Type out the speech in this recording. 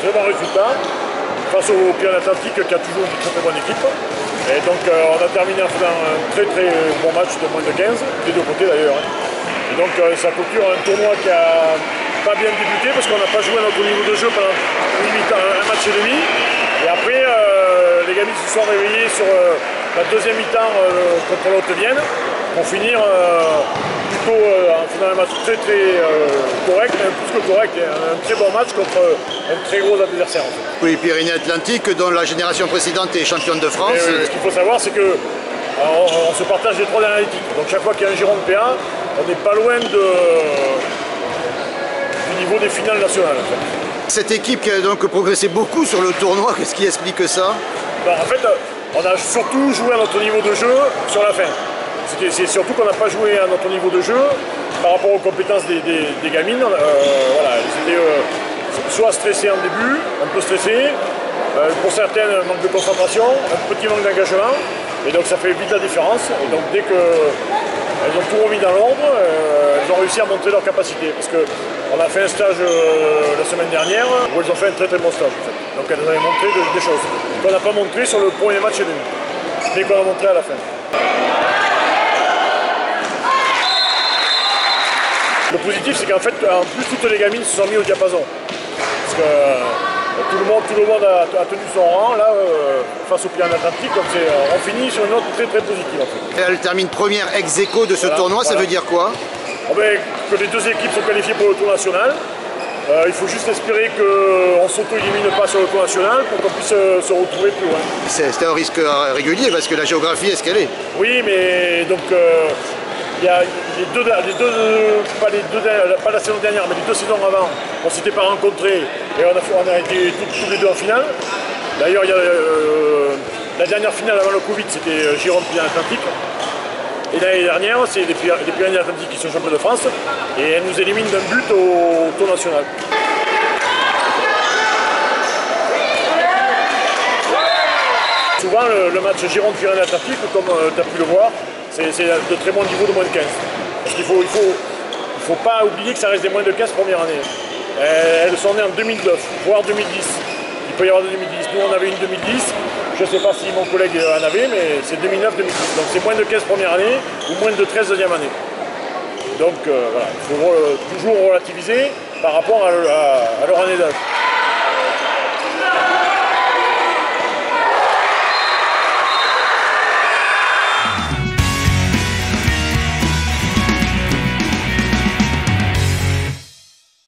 très bon résultat face au Pyrénées-Atlantiques qui a toujours une très bonne équipe. Et donc on a terminé en faisant un très bon match de moins de 15, des deux côtés d'ailleurs. Et donc ça clôture un tournoi qui a pas bien débuté parce qu'on n'a pas joué à notre niveau de jeu pendant un match et demi. Et après les gamins se sont réveillés sur la deuxième mi-temps contre l'Haute-Vienne pour finir plutôt en faisant un match très correct, même plus que correct, un très bon match contre un très gros adversaire. En fait. Oui, Pyrénées-Atlantiques, dont la génération précédente est championne de France. Ce qu'il faut savoir, c'est que on se partage les trois dernières équipes. Donc chaque fois qu'il y a un giron de PA, on n'est pas loin du niveau des finales nationales. En fait. Cette équipe qui a donc progressé beaucoup sur le tournoi, qu'est-ce qui explique ça? En fait, on a surtout joué à notre niveau de jeu sur la fin. C'est surtout qu'on n'a pas joué à notre niveau de jeu par rapport aux compétences des gamines. Voilà, elles étaient soit stressées en début, un peu stressées, pour certaines un manque de concentration, un petit manque d'engagement, et donc ça fait vite la différence. Et donc dès qu'elles ont tout remis dans l'ordre, elles ont réussi à montrer leur capacité. Parce qu'on a fait un stage la semaine dernière où elles ont fait un très bon stage. En fait. Donc elles avaient montré des choses qu'on n'a pas montré sur le premier match et demi, mais qu'on a montré à la fin. Le positif, c'est qu'en fait, en plus, toutes les gamines se sont mis au diapason. Parce que tout le monde a tenu son rang, là, face aux Pyrénées-Atlantiques. Donc on finit sur une note très positive, en fait. Et elle termine première ex aequo de ce tournoi, ça veut dire quoi? Que les deux équipes sont qualifiées pour le tour national. Il faut juste espérer qu'on ne s'auto-élimine pas sur le tour national pour qu'on puisse se retrouver plus loin. C'est un risque régulier parce que la géographie est ce qu'elle est. Oui, mais donc... il y a pas la saison dernière, mais les deux saisons avant, on ne s'était pas rencontrés et on a été tous les deux en finale. D'ailleurs, la dernière finale avant le Covid, c'était Gironde-Pyrénées-Atlantiques. Et l'année dernière, c'est les Pyrénées-Atlantiques qui sont champions de France et elles nous éliminent d'un but au tour national. Souvent, le match Gironde-Pyrénées-Atlantiques, comme tu as pu le voir, c'est de très bon niveau de moins de 15. Parce qu'il faut pas oublier que ça reste des moins de 15 première année. Elles sont nées en 2009, voire 2010. Il peut y avoir de 2010. Nous, on avait une 2010. Je ne sais pas si mon collègue en avait, mais c'est 2009-2010. Donc c'est moins de 15 première année ou moins de 13 deuxième année. Donc voilà, il faut toujours relativiser par rapport à leur année d'âge.